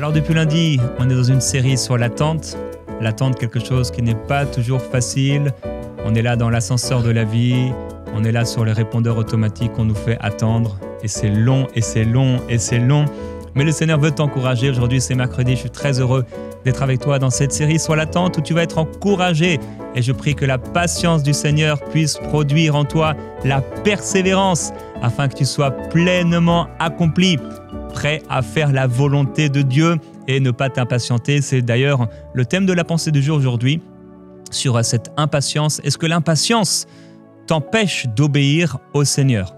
Alors depuis lundi, on est dans une série sur l'attente. L'attente, quelque chose qui n'est pas toujours facile. On est là dans l'ascenseur de la vie. On est là sur les répondeurs automatiques qu'on nous fait attendre. Et c'est long, et c'est long, et c'est long. Mais le Seigneur veut t'encourager. Aujourd'hui, c'est mercredi. Je suis très heureux d'être avec toi dans cette série sur l'attente où tu vas être encouragé. Et je prie que la patience du Seigneur puisse produire en toi la persévérance afin que tu sois pleinement accompli, prêt à faire la volonté de Dieu et ne pas t'impatienter. C'est d'ailleurs le thème de la pensée du jour aujourd'hui sur cette impatience. Est-ce que l'impatience t'empêche d'obéir au Seigneur ?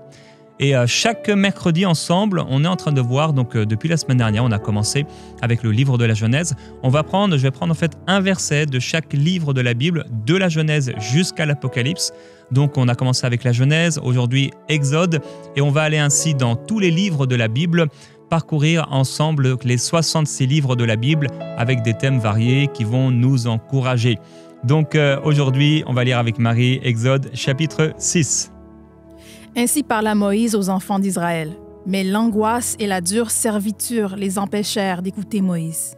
Et chaque mercredi ensemble, on est en train de voir, donc depuis la semaine dernière, on a commencé avec le livre de la Genèse. Je vais prendre en fait un verset de chaque livre de la Bible, de la Genèse jusqu'à l'Apocalypse. Donc on a commencé avec la Genèse, aujourd'hui Exode, et on va aller ainsi dans tous les livres de la Bible, parcourir ensemble les 66 livres de la Bible avec des thèmes variés qui vont nous encourager. Donc aujourd'hui, on va lire avec Marie Exode chapitre 6. Ainsi parla Moïse aux enfants d'Israël. Mais l'angoisse et la dure servitude les empêchèrent d'écouter Moïse.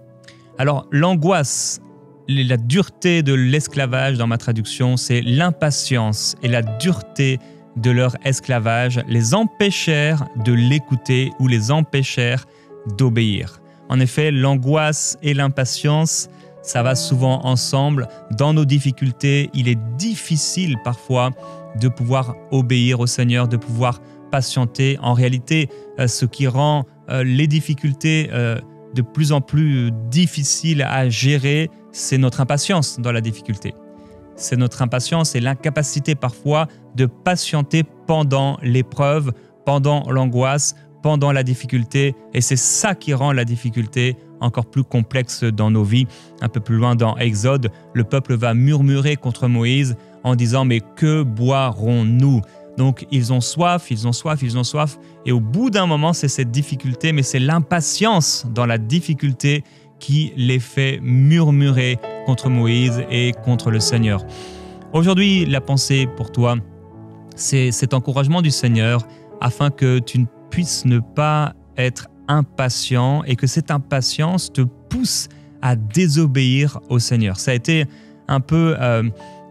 Alors, l'angoisse, la dureté de l'esclavage dans ma traduction, c'est l'impatience et la dureté de leur esclavage les empêchèrent de l'écouter ou les empêchèrent d'obéir. En effet, l'angoisse et l'impatience, ça va souvent ensemble. Dans nos difficultés, il est difficile parfois de pouvoir obéir au Seigneur, de pouvoir patienter. En réalité, ce qui rend les difficultés de plus en plus difficiles à gérer, c'est notre impatience dans la difficulté. C'est notre impatience et l'incapacité parfois de patienter pendant l'épreuve, pendant l'angoisse, pendant la difficulté. Et c'est ça qui rend la difficulté encore plus complexe dans nos vies. Un peu plus loin dans Exode, le peuple va murmurer contre Moïse en disant « Mais que boirons-nous » Donc ils ont soif, ils ont soif, ils ont soif. Et au bout d'un moment, c'est cette difficulté, mais c'est l'impatience dans la difficulté qui les fait murmurer contre Moïse et contre le Seigneur. Aujourd'hui, la pensée pour toi, c'est cet encouragement du Seigneur afin que tu ne puisses ne pas être impatient et que cette impatience te pousse à désobéir au Seigneur. Ça a été un peu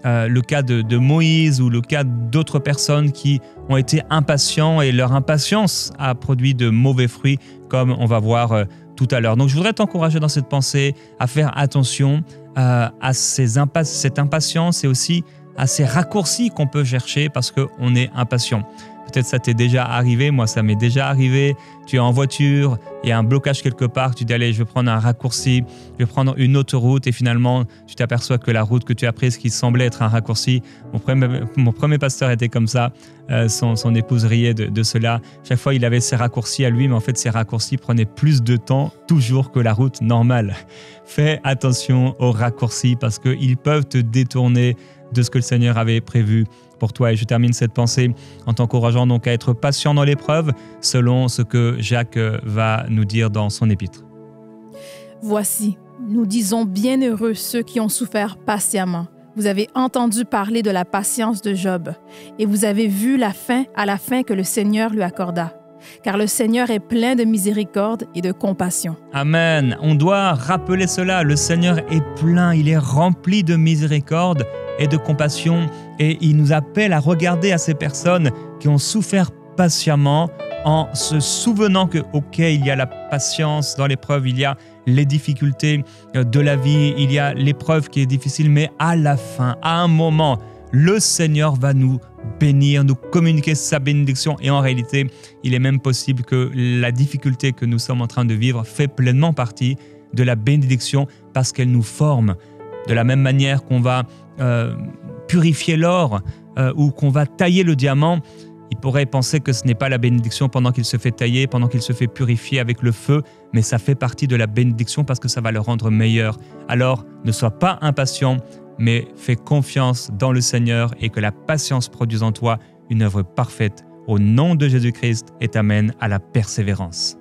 le cas de Moïse ou le cas d'autres personnes qui ont été impatients et leur impatience a produit de mauvais fruits comme on va voir tout à l'heure. Donc je voudrais t'encourager dans cette pensée à faire attention à cette impatience et aussi à ces raccourcis qu'on peut chercher parce qu'on est impatient. Peut-être ça t'est déjà arrivé, moi ça m'est déjà arrivé. Tu es en voiture, il y a un blocage quelque part, tu dis allez je vais prendre un raccourci, je vais prendre une autre route et finalement tu t'aperçois que la route que tu as prise qui semblait être un raccourci, mon premier pasteur était comme ça, son épouse riait de cela. Chaque fois il avait ses raccourcis à lui, mais en fait ces raccourcis prenaient plus de temps toujours que la route normale. Fais attention aux raccourcis parce qu'ils peuvent te détourner de ce que le Seigneur avait prévu pour toi. Et je termine cette pensée en t'encourageant donc à être patient dans l'épreuve selon ce que Jacques va nous dire dans son épître. Voici, nous disons bienheureux ceux qui ont souffert patiemment. Vous avez entendu parler de la patience de Job et vous avez vu à la fin que le Seigneur lui accorda. Car le Seigneur est plein de miséricorde et de compassion. Amen. On doit rappeler cela. Le Seigneur est plein, il est rempli de miséricorde et de compassion et il nous appelle à regarder à ces personnes qui ont souffert patiemment en se souvenant que, ok, il y a la patience dans l'épreuve, il y a les difficultés de la vie, il y a l'épreuve qui est difficile, mais à la fin, à un moment, le Seigneur va nous bénir, nous communiquer sa bénédiction et en réalité, il est même possible que la difficulté que nous sommes en train de vivre fait pleinement partie de la bénédiction parce qu'elle nous forme. De la même manière qu'on va purifier l'or ou qu'on va tailler le diamant, il pourrait penser que ce n'est pas la bénédiction pendant qu'il se fait tailler, pendant qu'il se fait purifier avec le feu, mais ça fait partie de la bénédiction parce que ça va le rendre meilleur. Alors, ne sois pas impatient, mais fais confiance dans le Seigneur et que la patience produise en toi une œuvre parfaite au nom de Jésus-Christ et t'amène à la persévérance.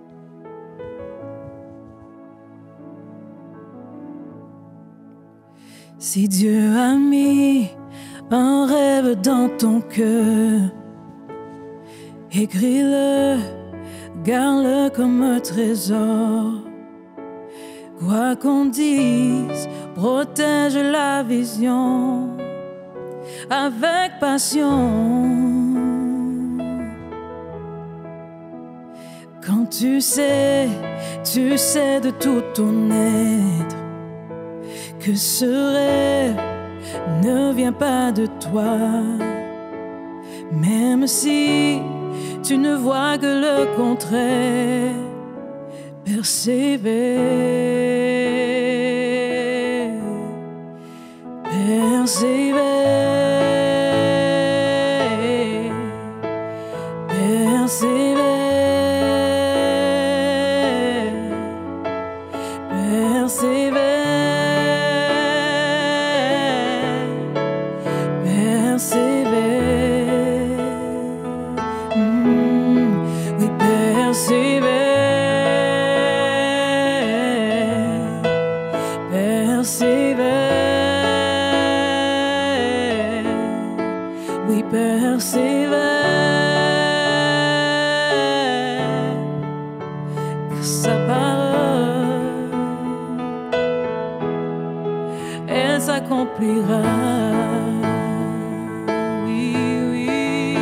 Si Dieu a mis un rêve dans ton cœur, écris-le, garde-le comme un trésor. Quoi qu'on dise, protège la vision avec passion. Quand tu sais de tout ton être que ce rêve ne vient pas de toi. Même si tu ne vois que le contraire, persévère, persévère, persévère, persévère, persévère. Oui, persévère, persévère. Oui, persévère. Car sa parole, elle s'accomplira. Oui, oui,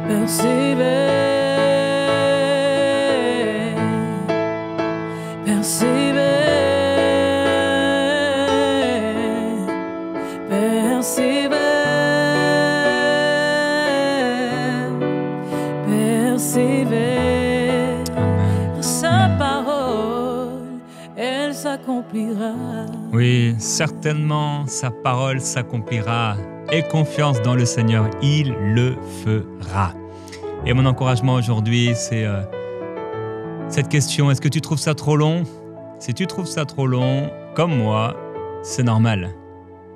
persévère. Persévère, persévère, persévère. Sa parole, elle s'accomplira. Oui, certainement, sa parole s'accomplira. Aie confiance dans le Seigneur, il le fera. Et mon encouragement aujourd'hui, c'est cette question, est-ce que tu trouves ça trop long? Si tu trouves ça trop long, comme moi, c'est normal.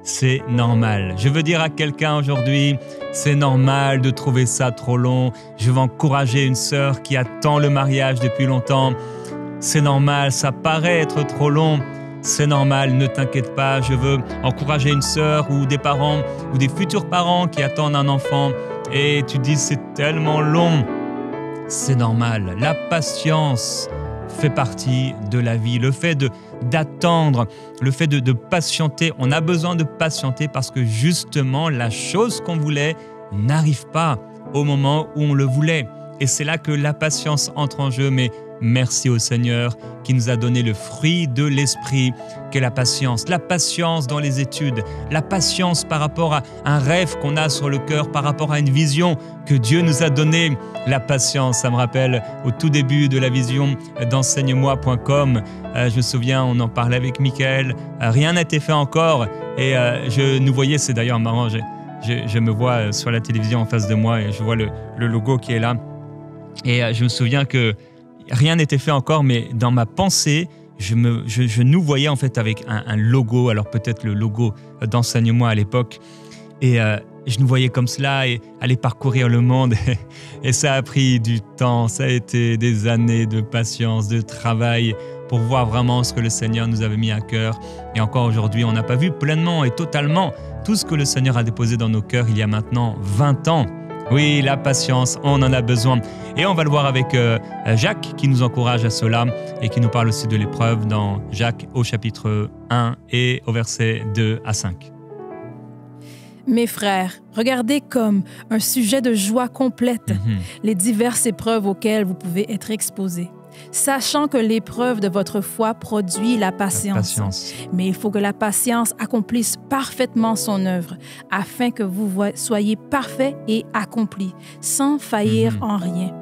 C'est normal. Je veux dire à quelqu'un aujourd'hui, c'est normal de trouver ça trop long. Je veux encourager une sœur qui attend le mariage depuis longtemps. C'est normal, ça paraît être trop long. C'est normal, ne t'inquiète pas. Je veux encourager une sœur ou des parents ou des futurs parents qui attendent un enfant et tu dis c'est tellement long. C'est normal. La patience fait partie de la vie. Le fait d'attendre, le fait de patienter, on a besoin de patienter parce que justement, la chose qu'on voulait n'arrive pas au moment où on le voulait. Et c'est là que la patience entre en jeu. Mais merci au Seigneur qui nous a donné le fruit de l'esprit, qu'est la patience. La patience dans les études, la patience par rapport à un rêve qu'on a sur le cœur, par rapport à une vision que Dieu nous a donnée. La patience, ça me rappelle au tout début de la vision d'enseigne-moi.com. Je me souviens, on en parlait avec Michael. Rien n'a été fait encore. Et je nous voyais, c'est d'ailleurs marrant, je me vois sur la télévision en face de moi et je vois le logo qui est là. Et je me souviens que rien n'était fait encore, mais dans ma pensée, je nous voyais en fait avec un logo, alors peut-être le logo d'Enseigne-moi à l'époque. Et je nous voyais comme cela et aller parcourir le monde. Et ça a pris du temps, ça a été des années de patience, de travail pour voir vraiment ce que le Seigneur nous avait mis à cœur. Et encore aujourd'hui, on n'a pas vu pleinement et totalement tout ce que le Seigneur a déposé dans nos cœurs il y a maintenant 20 ans. Oui, la patience, on en a besoin. Et on va le voir avec Jacques qui nous encourage à cela et qui nous parle aussi de l'épreuve dans Jacques au chapitre 1 et au verset 2 à 5. Mes frères, regardez comme un sujet de joie complète les diverses épreuves auxquelles vous pouvez être exposés, sachant que l'épreuve de votre foi produit la patience. Mais il faut que la patience accomplisse parfaitement son œuvre, afin que vous soyez parfaits et accomplis, sans faillir en rien.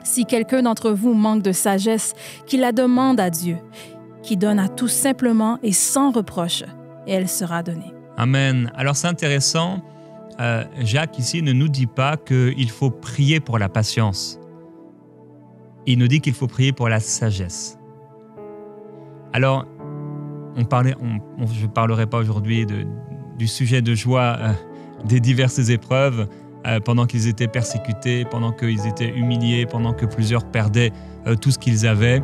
Si quelqu'un d'entre vous manque de sagesse, qu'il la demande à Dieu, qui donne à tous simplement et sans reproche, et elle sera donnée. Amen. Alors c'est intéressant, Jacques ici ne nous dit pas qu'il faut prier pour la patience. Il nous dit qu'il faut prier pour la sagesse. Alors, je ne parlerai pas aujourd'hui du sujet de joie des diverses épreuves pendant qu'ils étaient persécutés, pendant qu'ils étaient humiliés, pendant que plusieurs perdaient tout ce qu'ils avaient.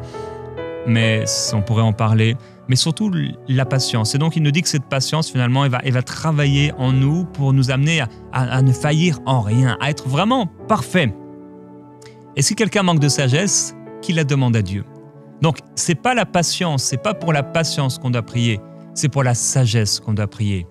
Mais on pourrait en parler. Mais surtout la patience. Et donc, il nous dit que cette patience, finalement, elle va travailler en nous pour nous amener à ne faillir en rien, à être vraiment parfait. Et si quelqu'un manque de sagesse, qu'il la demande à Dieu. Donc, c'est pas la patience, c'est pas pour la patience qu'on doit prier, c'est pour la sagesse qu'on doit prier.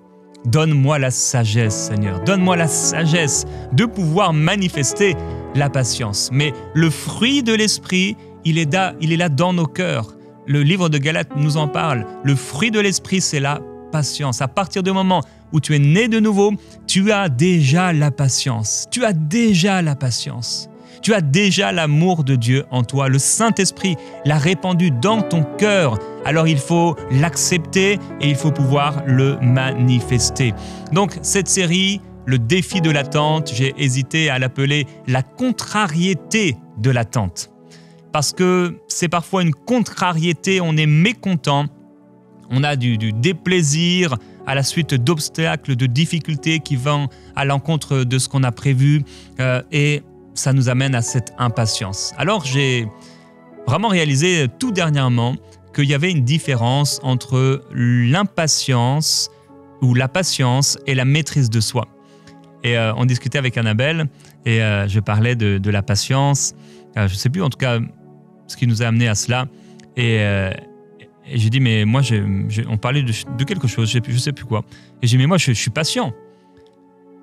Donne-moi la sagesse, Seigneur. Donne-moi la sagesse de pouvoir manifester la patience. Mais le fruit de l'Esprit, il est là dans nos cœurs. Le livre de Galates nous en parle. Le fruit de l'Esprit, c'est la patience. À partir du moment où tu es né de nouveau, tu as déjà la patience. Tu as déjà la patience. Tu as déjà l'amour de Dieu en toi. Le Saint-Esprit l'a répandu dans ton cœur. Alors il faut l'accepter et il faut pouvoir le manifester. Donc cette série, le défi de l'attente, j'ai hésité à l'appeler la contrariété de l'attente. Parce que c'est parfois une contrariété, on est mécontent, on a du déplaisir à la suite d'obstacles, de difficultés qui vont à l'encontre de ce qu'on a prévu et ça nous amène à cette impatience. Alors j'ai vraiment réalisé tout dernièrement qu'il y avait une différence entre l'impatience ou la patience et la maîtrise de soi. Et on discutait avec Annabelle et je parlais de la patience. Je ne sais plus en tout cas ce qui nous a amené à cela. Et j'ai dit, mais moi, on parlait de quelque chose, je ne sais plus quoi. Et j'ai dit, mais moi, je suis patient.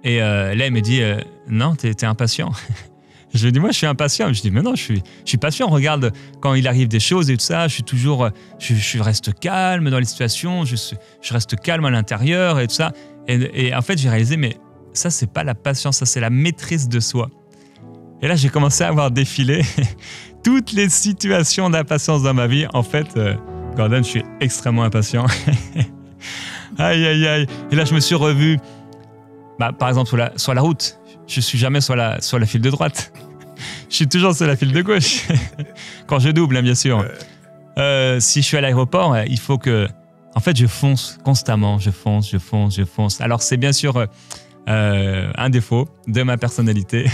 Et là, elle me dit, non, t'es impatient. Je lui dis, moi, je suis impatient. Je dis, mais non, je suis patient. Regarde, quand il arrive des choses et tout ça, je reste calme dans les situations, je reste calme à l'intérieur et tout ça. Et en fait, j'ai réalisé, mais ça, c'est pas la patience, ça, c'est la maîtrise de soi. Et là, j'ai commencé à voir défiler toutes les situations d'impatience dans ma vie. En fait, Gordon, je suis extrêmement impatient. Aïe, aïe, aïe. Et là, je me suis revu, par exemple, sur la route. Je ne suis jamais sur la file de droite. Je suis toujours sur la file de gauche. Quand je double, hein, bien sûr. Si je suis à l'aéroport, il faut que... En fait, je fonce constamment. Je fonce. Alors, c'est bien sûr un défaut de ma personnalité.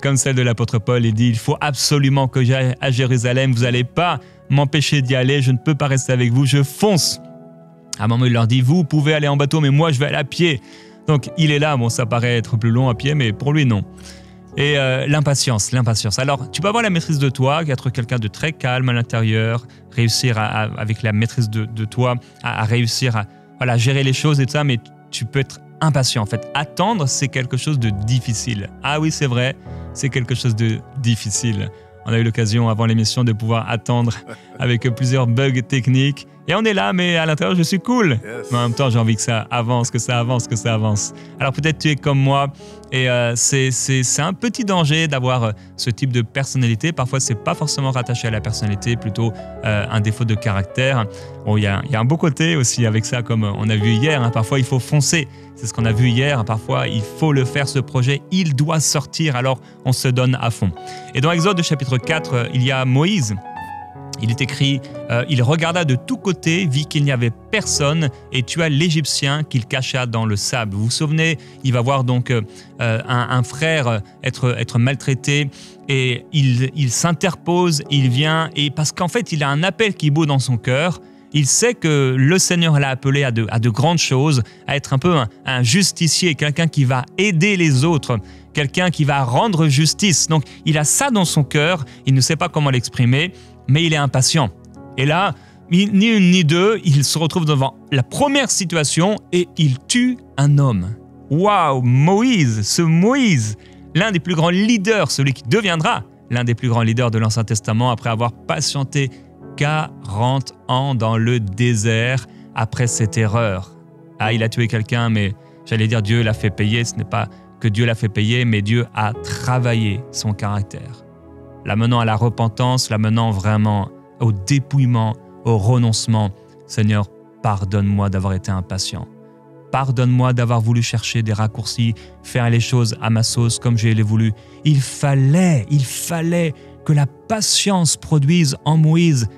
Comme celle de l'apôtre Paul, il dit, il faut absolument que j'aille à Jérusalem. Vous n'allez pas m'empêcher d'y aller. Je ne peux pas rester avec vous. Je fonce. À un moment, il leur dit, vous pouvez aller en bateau, mais moi, je vais aller à pied. Donc, il est là. Bon, ça paraît être plus long à pied, mais pour lui, non. Et l'impatience. Alors, tu peux avoir la maîtrise de toi, être quelqu'un de très calme à l'intérieur, réussir avec la maîtrise de toi, à réussir à gérer les choses et tout ça, mais tu peux être impatient. En fait, attendre, c'est quelque chose de difficile. Ah oui, c'est vrai, c'est quelque chose de difficile. On a eu l'occasion avant l'émission de pouvoir attendre avec plusieurs bugs techniques. Et on est là, mais à l'intérieur, je suis cool. Yes. Mais en même temps, j'ai envie que ça avance. Alors peut-être tu es comme moi et c'est un petit danger d'avoir ce type de personnalité. Parfois, c'est pas forcément rattaché à la personnalité, plutôt un défaut de caractère. Bon, il y a un beau côté aussi avec ça, comme on a vu hier. Hein. Parfois, il faut foncer. C'est ce qu'on a vu hier. Parfois, il faut le faire, ce projet. Il doit sortir, alors on se donne à fond. Et dans Exode chapitre 4, il y a Moïse. Il est écrit, il regarda de tous côtés, vit qu'il n'y avait personne et tua l'Égyptien qu'il cacha dans le sable. Vous vous souvenez, il va voir donc un frère être maltraité et il s'interpose, il vient et parce qu'en fait il a un appel qui bout dans son cœur. Il sait que le Seigneur l'a appelé à de grandes choses, à être un peu un justicier, quelqu'un qui va aider les autres, quelqu'un qui va rendre justice. Donc il a ça dans son cœur, il ne sait pas comment l'exprimer, mais il est impatient. Et là, ni une ni deux, il se retrouve devant la première situation et il tue un homme. Waouh, Moïse, l'un des plus grands leaders, celui qui deviendra l'un des plus grands leaders de l'Ancien Testament après avoir patienté 40 ans dans le désert après cette erreur. Ah, il a tué quelqu'un, mais j'allais dire Dieu l'a fait payer. Ce n'est pas que Dieu l'a fait payer, mais Dieu a travaillé son caractère, l'amenant à la repentance, l'amenant vraiment au dépouillement, au renoncement. Seigneur, pardonne-moi d'avoir été impatient. Pardonne-moi d'avoir voulu chercher des raccourcis, faire les choses à ma sauce comme je l'ai voulu. Il fallait que la patience produise en Moïse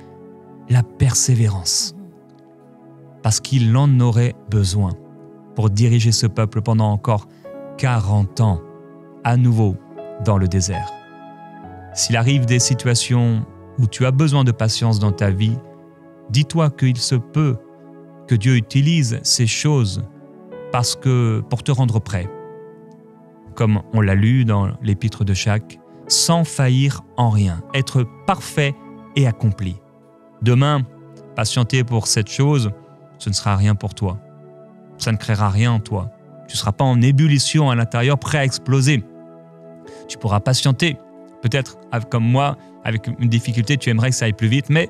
la persévérance. Parce qu'il en aurait besoin pour diriger ce peuple pendant encore 40 ans, à nouveau dans le désert. S'il arrive des situations où tu as besoin de patience dans ta vie, dis-toi qu'il se peut que Dieu utilise ces choses pour te rendre prêt. Comme on l'a lu dans l'épître de Jacques, sans faillir en rien, être parfait et accompli. Demain, patienter pour cette chose, ce ne sera rien pour toi. Ça ne créera rien en toi. Tu ne seras pas en ébullition à l'intérieur, prêt à exploser. Tu pourras patienter. Peut-être, comme moi, avec une difficulté, tu aimerais que ça aille plus vite, mais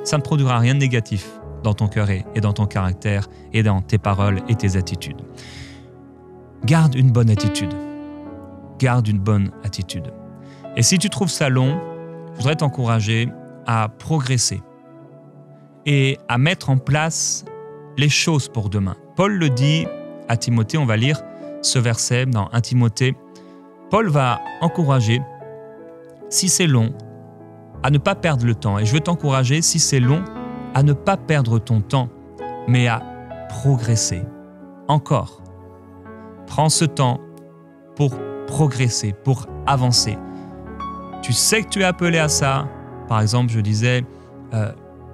ça ne produira rien de négatif dans ton cœur et dans ton caractère et dans tes paroles et tes attitudes. Garde une bonne attitude. Garde une bonne attitude. Et si tu trouves ça long, je voudrais t'encourager à progresser et à mettre en place les choses pour demain. Paul le dit à Timothée, on va lire ce verset dans 1 Timothée. Paul va encourager, si c'est long, à ne pas perdre le temps. Et je veux t'encourager, si c'est long, à ne pas perdre ton temps, mais à progresser. Encore. Prends ce temps pour progresser, pour avancer. Tu sais que tu es appelé à ça. Par exemple, je disais,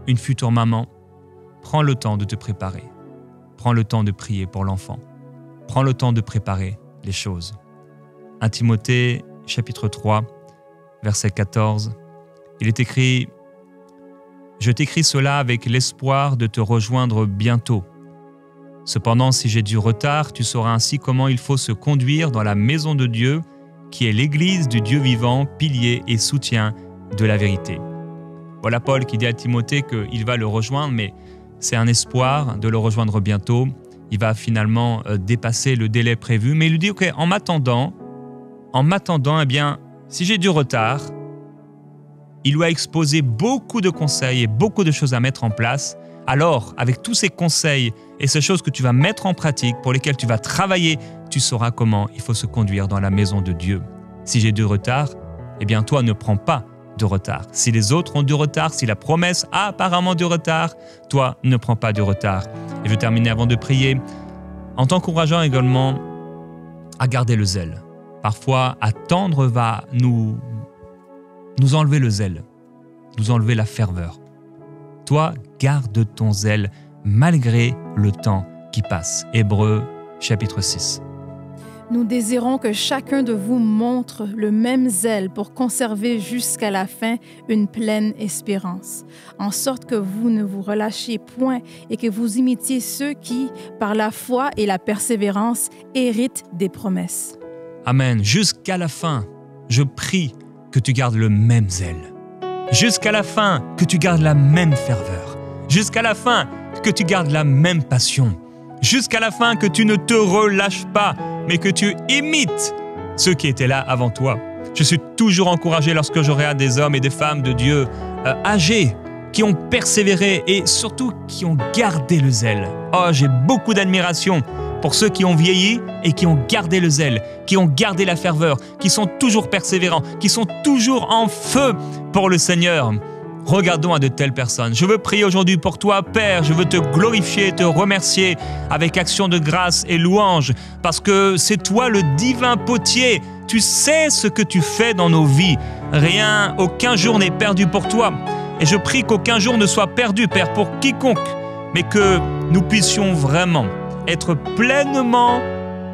une future maman, prends le temps de te préparer. Prends le temps de prier pour l'enfant. Prends le temps de préparer les choses. 1 Timothée, chapitre 3, verset 14, il est écrit « Je t'écris cela avec l'espoir de te rejoindre bientôt. Cependant, si j'ai du retard, tu sauras ainsi comment il faut se conduire dans la maison de Dieu, qui est l'Église du Dieu vivant, pilier et soutien de la vérité. » Voilà Paul qui dit à Timothée qu'il va le rejoindre, mais c'est un espoir de le rejoindre bientôt. Il va finalement dépasser le délai prévu, mais il lui dit « Ok, en m'attendant, eh bien, si j'ai du retard, il lui a exposé beaucoup de conseils et beaucoup de choses à mettre en place. Alors, avec tous ces conseils et ces choses que tu vas mettre en pratique, pour lesquelles tu vas travailler, tu sauras comment il faut se conduire dans la maison de Dieu. Si j'ai du retard, eh bien, toi, ne prends pas de retard. Si les autres ont du retard, si la promesse a apparemment du retard, toi, ne prends pas de retard. Et je vais terminer avant de prier en t'encourageant également à garder le zèle. Parfois, attendre va nous enlever le zèle, nous enlever la ferveur. Toi, garde ton zèle malgré le temps qui passe. Hébreux, chapitre 6. Nous désirons que chacun de vous montre le même zèle pour conserver jusqu'à la fin une pleine espérance, en sorte que vous ne vous relâchiez point et que vous imitiez ceux qui, par la foi et la persévérance, héritent des promesses. Amen. Jusqu'à la fin, je prie que tu gardes le même zèle. Jusqu'à la fin, que tu gardes la même ferveur. Jusqu'à la fin, que tu gardes la même passion. Jusqu'à la fin, que tu ne te relâches pas, mais que tu imites ceux qui étaient là avant toi. Je suis toujours encouragé lorsque je regarde des hommes et des femmes de Dieu âgés, qui ont persévéré et surtout qui ont gardé le zèle. Oh, j'ai beaucoup d'admiration pour ceux qui ont vieilli et qui ont gardé le zèle, qui ont gardé la ferveur, qui sont toujours persévérants, qui sont toujours en feu pour le Seigneur. Regardons à de telles personnes. Je veux prier aujourd'hui pour toi, Père. Je veux te glorifier, te remercier avec action de grâce et louange, parce que c'est toi le divin potier. Tu sais ce que tu fais dans nos vies. Rien, aucun jour n'est perdu pour toi. Et je prie qu'aucun jour ne soit perdu, Père, pour quiconque, mais que nous puissions vraiment être pleinement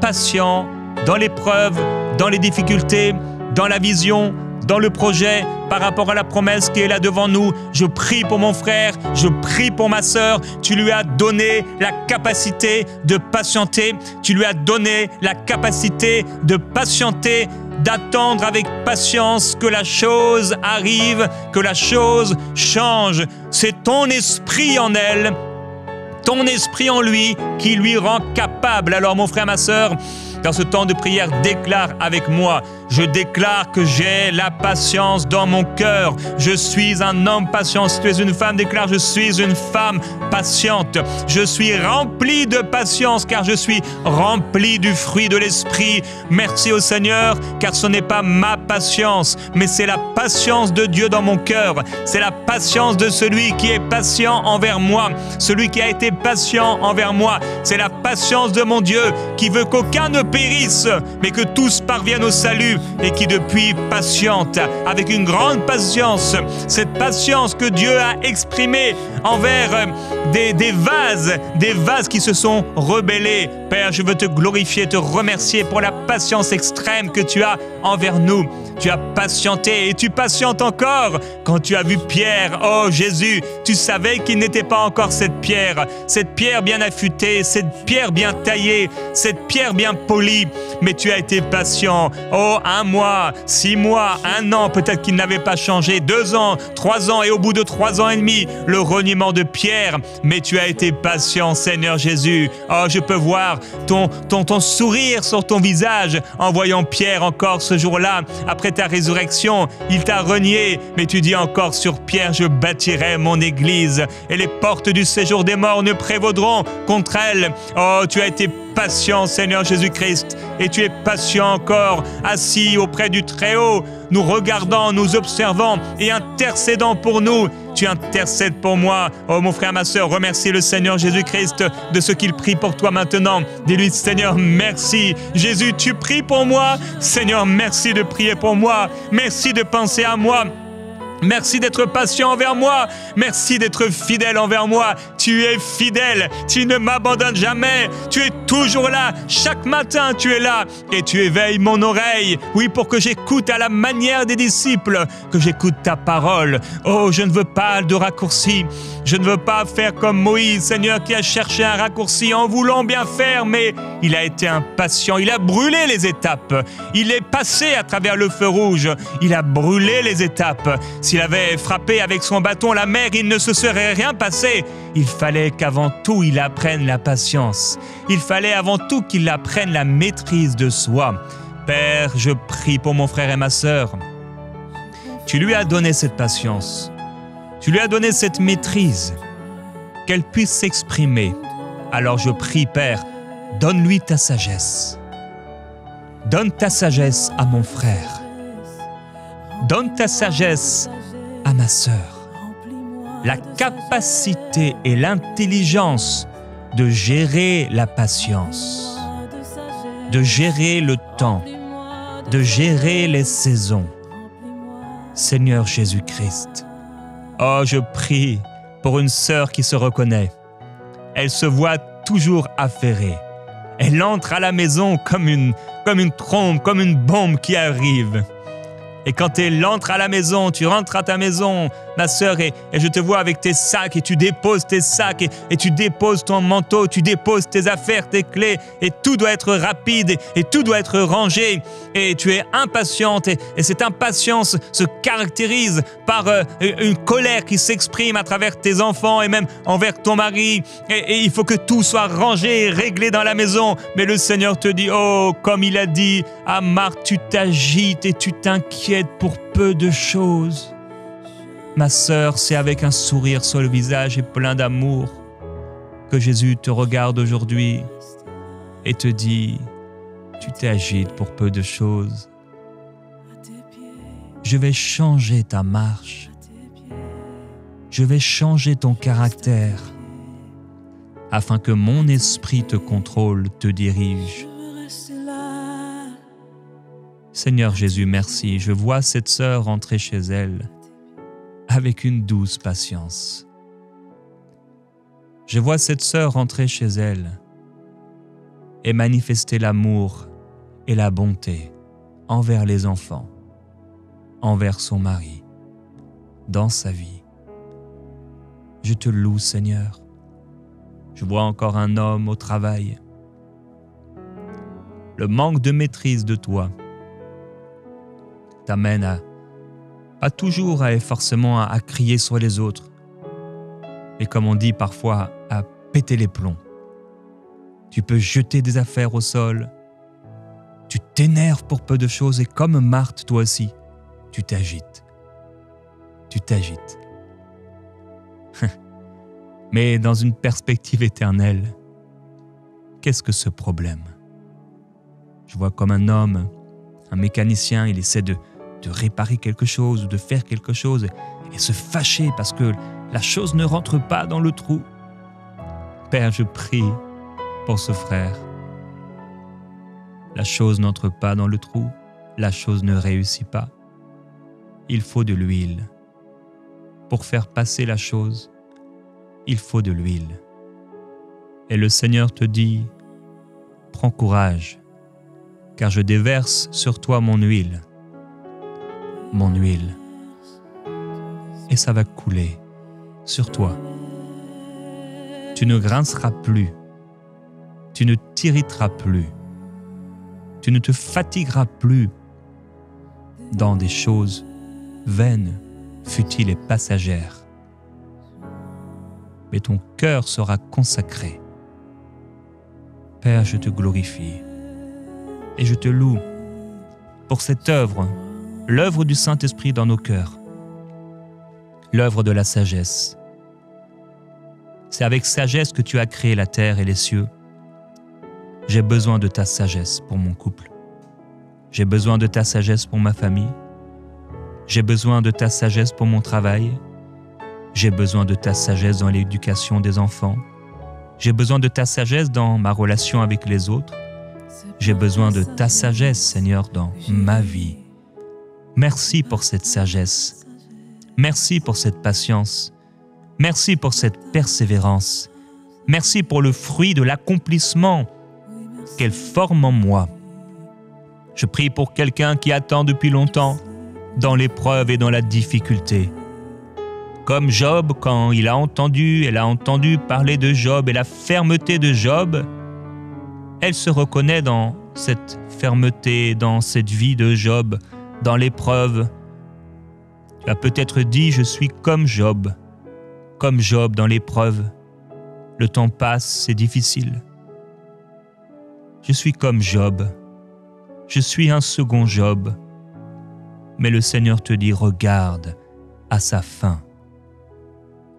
patients dans l'épreuve, dans les difficultés, dans la vision, dans le projet, par rapport à la promesse qui est là devant nous. Je prie pour mon frère, je prie pour ma sœur. Tu lui as donné la capacité de patienter. Tu lui as donné la capacité de patienter, d'attendre avec patience que la chose arrive, que la chose change. C'est ton esprit en elle, ton esprit en lui qui lui rend capable. Alors mon frère, ma sœur, dans ce temps de prière, déclare avec moi. Je déclare que j'ai la patience dans mon cœur. Je suis un homme patient. Si tu es une femme, déclare je suis une femme patiente. Je suis rempli de patience car je suis rempli du fruit de l'esprit. Merci au Seigneur car ce n'est pas ma patience, mais c'est la patience de Dieu dans mon cœur. C'est la patience de celui qui est patient envers moi. Celui qui a été patient envers moi. C'est la patience de mon Dieu qui veut qu'aucun ne périsse, mais que tous parviennent au salut, et qui depuis patiente avec une grande patience, cette patience que Dieu a exprimée envers des vases qui se sont rebellés. Père, je veux te glorifier, te remercier pour la patience extrême que tu as envers nous. Tu as patienté et tu patientes encore. Quand tu as vu Pierre, oh Jésus, tu savais qu'il n'était pas encore cette pierre bien affûtée, cette pierre bien taillée, cette pierre bien polie. Mais tu as été patient. Oh, 1 mois, 6 mois, 1 an, peut-être qu'il n'avait pas changé, 2 ans, 3 ans, et au bout de 3 ans et demi, le reniement de Pierre. Mais tu as été patient, Seigneur Jésus. Oh, je peux voir ton sourire sur ton visage en voyant Pierre encore ce jour-là. Après ta résurrection, il t'a renié, mais tu dis encore sur Pierre, je bâtirai mon église et les portes du séjour des morts ne prévaudront contre elle. Oh, tu as été patient, Seigneur Jésus-Christ, et tu es patient encore, assis auprès du Très-Haut, nous regardant, nous observant et intercédant pour nous. Tu intercèdes pour moi. Oh mon frère, ma sœur, remercie le Seigneur Jésus-Christ de ce qu'il prie pour toi maintenant. Dis-lui, Seigneur, merci. Jésus, tu pries pour moi. Seigneur, merci de prier pour moi. Merci de penser à moi. Merci d'être patient envers moi. Merci d'être fidèle envers moi. Tu es fidèle. Tu ne m'abandonnes jamais. Tu es toujours là. Chaque matin, tu es là. Et tu éveilles mon oreille. Oui, pour que j'écoute à la manière des disciples, que j'écoute ta parole. Oh, je ne veux pas de raccourci. Je ne veux pas faire comme Moïse, Seigneur, qui a cherché un raccourci en voulant bien faire, mais il a été impatient. Il a brûlé les étapes. Il est passé à travers le feu rouge. Il a brûlé les étapes. S'il avait frappé avec son bâton la mer, il ne se serait rien passé. Il fallait qu'avant tout, il apprenne la patience. Il fallait avant tout qu'il apprenne la maîtrise de soi. Père, je prie pour mon frère et ma sœur. Tu lui as donné cette patience. Tu lui as donné cette maîtrise, qu'elle puisse s'exprimer. Alors je prie, Père, donne-lui ta sagesse. Donne ta sagesse à mon frère. Donne ta sagesse à ma sœur. La capacité et l'intelligence de gérer la patience, de gérer le temps, de gérer les saisons. Seigneur Jésus-Christ, oh, je prie pour une sœur qui se reconnaît. Elle se voit toujours affairée. Elle entre à la maison comme une trombe, comme une bombe qui arrive. Et quand elle entre à la maison, tu rentres à ta maison, ma sœur, et je te vois avec tes sacs, et tu déposes tes sacs, et tu déposes ton manteau, tu déposes tes affaires, tes clés, et tout doit être rapide, et tout doit être rangé, et tu es impatiente, et cette impatience se caractérise par une colère qui s'exprime à travers tes enfants, et même envers ton mari, et il faut que tout soit rangé et réglé dans la maison. Mais le Seigneur te dit, oh, comme il a dit à Marthe, tu t'agites et tu t'inquiètes pour peu de choses. Ma sœur, c'est avec un sourire sur le visage et plein d'amour que Jésus te regarde aujourd'hui et te dit, tu t'agites pour peu de choses. Je vais changer ta marche. Je vais changer ton caractère afin que mon esprit te contrôle, te dirige. Seigneur Jésus, merci. Je vois cette sœur rentrer chez elle avec une douce patience. Je vois cette sœur rentrer chez elle et manifester l'amour et la bonté envers les enfants, envers son mari, dans sa vie. Je te loue, Seigneur. Je vois encore un homme au travail. Le manque de maîtrise de toi t'amène à, pas toujours forcément à crier sur les autres, mais comme on dit parfois, à péter les plombs. Tu peux jeter des affaires au sol, tu t'énerves pour peu de choses et comme Marthe, toi aussi, tu t'agites. Tu t'agites. Mais dans une perspective éternelle, qu'est-ce que ce problème? Je vois comme un homme, un mécanicien, il essaie de réparer quelque chose ou de faire quelque chose et se fâcher parce que la chose ne rentre pas dans le trou. Père, je prie pour ce frère. La chose n'entre pas dans le trou, la chose ne réussit pas. Il faut de l'huile. Pour faire passer la chose, il faut de l'huile. Et le Seigneur te dit, prends courage, car je déverse sur toi mon huile. mon huile. Et ça va couler sur toi. Tu ne grinceras plus. Tu ne t'irriteras plus. Tu ne te fatigueras plus dans des choses vaines, futiles et passagères. Mais ton cœur sera consacré. Père, je te glorifie et je te loue pour cette œuvre, l'œuvre du Saint-Esprit dans nos cœurs, l'œuvre de la sagesse. C'est avec sagesse que tu as créé la terre et les cieux. J'ai besoin de ta sagesse pour mon couple. J'ai besoin de ta sagesse pour ma famille. J'ai besoin de ta sagesse pour mon travail. J'ai besoin de ta sagesse dans l'éducation des enfants. J'ai besoin de ta sagesse dans ma relation avec les autres. J'ai besoin de ta sagesse, Seigneur, dans ma vie. Merci pour cette sagesse. Merci pour cette patience. Merci pour cette persévérance. Merci pour le fruit de l'accomplissement qu'elle forme en moi. Je prie pour quelqu'un qui attend depuis longtemps dans l'épreuve et dans la difficulté. Comme Job, quand elle a entendu parler de Job et la fermeté de Job, elle se reconnaît dans cette fermeté, dans cette vie de Job, dans l'épreuve. Tu as peut-être dit, je suis comme Job dans l'épreuve. Le temps passe, c'est difficile. Je suis comme Job. Je suis un second Job. Mais le Seigneur te dit, regarde à sa fin.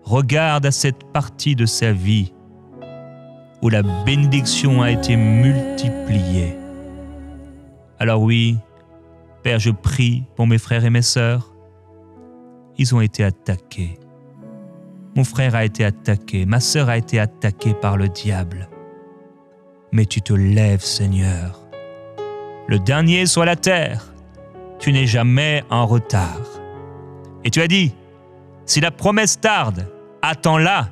Regarde à cette partie de sa vie où la bénédiction a été multipliée. Alors oui, Père, je prie pour mes frères et mes sœurs. Ils ont été attaqués. Mon frère a été attaqué, ma sœur a été attaquée par le diable. Mais tu te lèves, Seigneur. Le dernier sur la terre, tu n'es jamais en retard. Et tu as dit, si la promesse tarde, attends-la,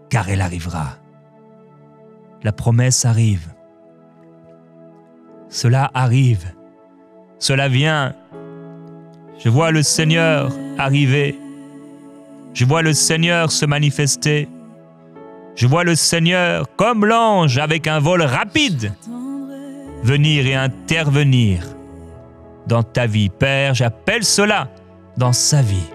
car elle arrivera. La promesse arrive. Cela arrive. Cela vient. Je vois le Seigneur arriver. Je vois le Seigneur se manifester. Je vois le Seigneur, comme l'ange, avec un vol rapide, venir et intervenir dans ta vie. Père, j'appelle cela dans sa vie.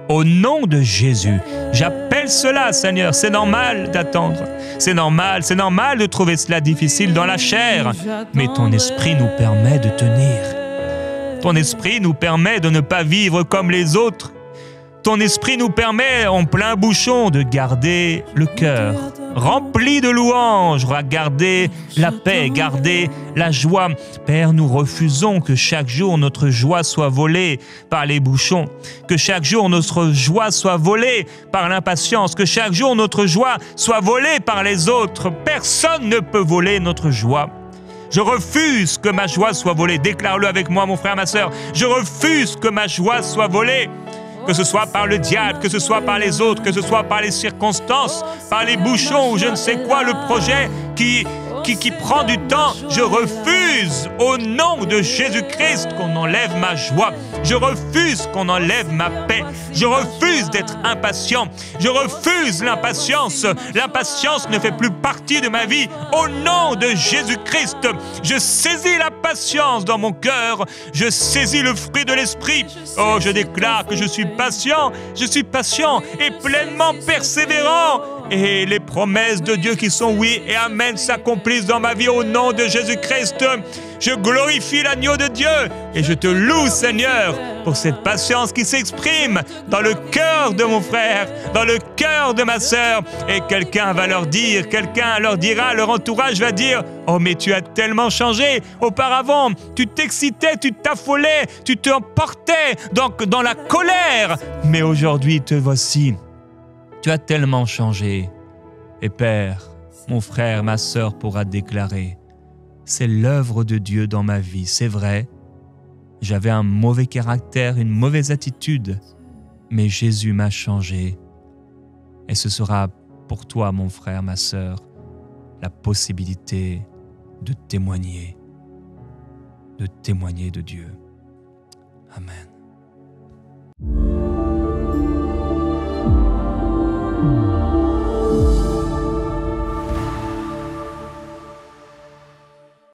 Au nom de Jésus, j'appelle cela, Seigneur. C'est normal d'attendre. C'est normal de trouver cela difficile dans la chair. Mais ton esprit nous permet de tenir. Ton esprit nous permet de ne pas vivre comme les autres. Ton esprit nous permet, en plein bouchon, de garder le cœur rempli de louanges, garder la paix, garder la joie. Père, nous refusons que chaque jour notre joie soit volée par les bouchons, que chaque jour notre joie soit volée par l'impatience, que chaque jour notre joie soit volée par les autres. Personne ne peut voler notre joie. Je refuse que ma joie soit volée. Déclare-le avec moi, mon frère, ma sœur. Je refuse que ma joie soit volée. Que ce soit par le diable, que ce soit par les autres, que ce soit par les circonstances, par les bouchons ou je ne sais quoi, le projet qui prend du temps, je refuse au nom de Jésus-Christ qu'on enlève ma joie. Je refuse qu'on enlève ma paix. Je refuse d'être impatient. Je refuse l'impatience. L'impatience ne fait plus partie de ma vie. Au nom de Jésus-Christ, je saisis la patience dans mon cœur. Je saisis le fruit de l'esprit. Oh, je déclare que je suis patient et pleinement persévérant. Et les promesses de Dieu qui sont oui et amen s'accomplissent dans ma vie au nom de Jésus-Christ. Je glorifie l'agneau de Dieu et je te loue, Seigneur, pour cette patience qui s'exprime dans le cœur de mon frère, dans le cœur de ma sœur. Et quelqu'un leur dira, leur entourage va dire, oh mais tu as tellement changé. Auparavant, tu t'excitais, tu t'affolais, tu t'emportais dans la colère. Mais aujourd'hui, te voici. Tu as tellement changé. Et Père, mon frère, ma sœur pourra déclarer, c'est l'œuvre de Dieu dans ma vie. C'est vrai, j'avais un mauvais caractère, une mauvaise attitude, mais Jésus m'a changé. Et ce sera pour toi, mon frère, ma sœur, la possibilité de témoigner de Dieu. Amen.